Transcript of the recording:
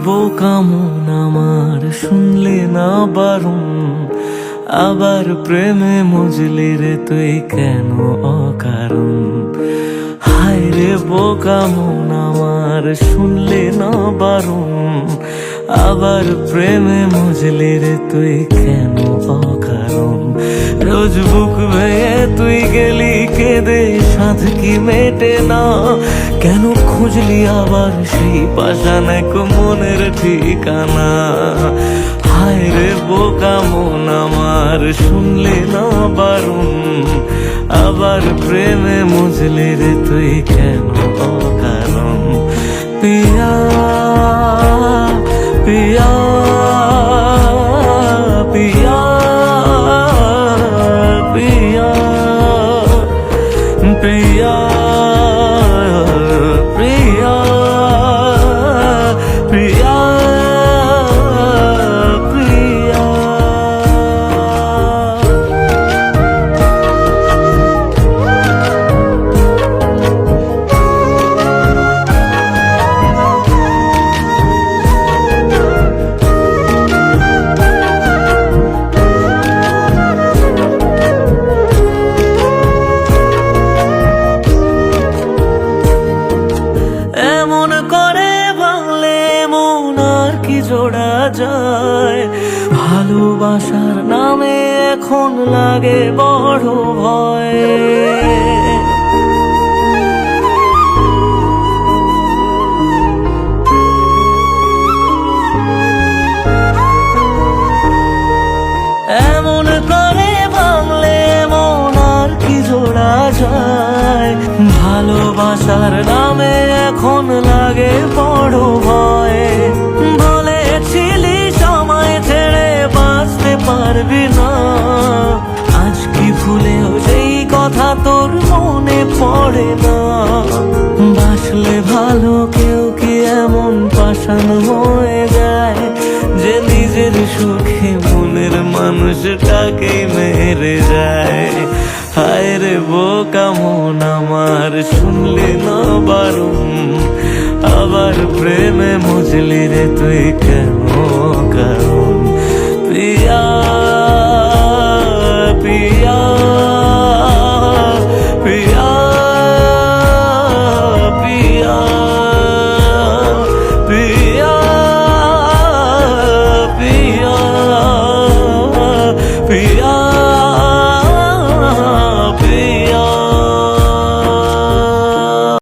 বোকা মন আমার শুনলে না বারণ, আবার প্রেমে মজলি রে তুই কেন অকারণ। হায় রে বোকা মন আমার শুনলে না বারণ, আবার প্রেমে মজলি রে তুই কেন অকারণ। রোজ বুক ভেঙে তুই গেলি কেঁদে সাধ কি মেটে না, কেন খুঁজলি আবার সেই পাষাণ এক মনের ঠিকানা। হায় রে বোকা মন আমার শুনলে না বারণ, আবার প্রেমে মজলি রে তুই কেন অকারণ। পিয়া পিয়া পিয়া পিয়া পিয়া প্রিয়া প্রিয়া প্রিয়া। এমন করে ভাঙলে মন আর কি জোড়া যায়, ভালোবাসার নামে এখন লাগে বড় ভয়। এমন করে ভাঙলে মন আর কি জোড়া যায়, ভালোবাসার নামে এখন লাগে বড় ভয়। বলেছিলি সময় ছেড়ে বাঁচতে পারবি না, আজ কি ভুলেও সেই কথা তোর মনে পড়ে না। বাসলে ভালো কেউ কি এমন পাষাণ হয়ে যায়, যে নিজের সুখে মনের মানুষটাকে মেরে যায়। হায় রে বোকা মন আমার শুনলে না বারণ, আবার প্রেমে মজলি রে তুই কেন কারণ।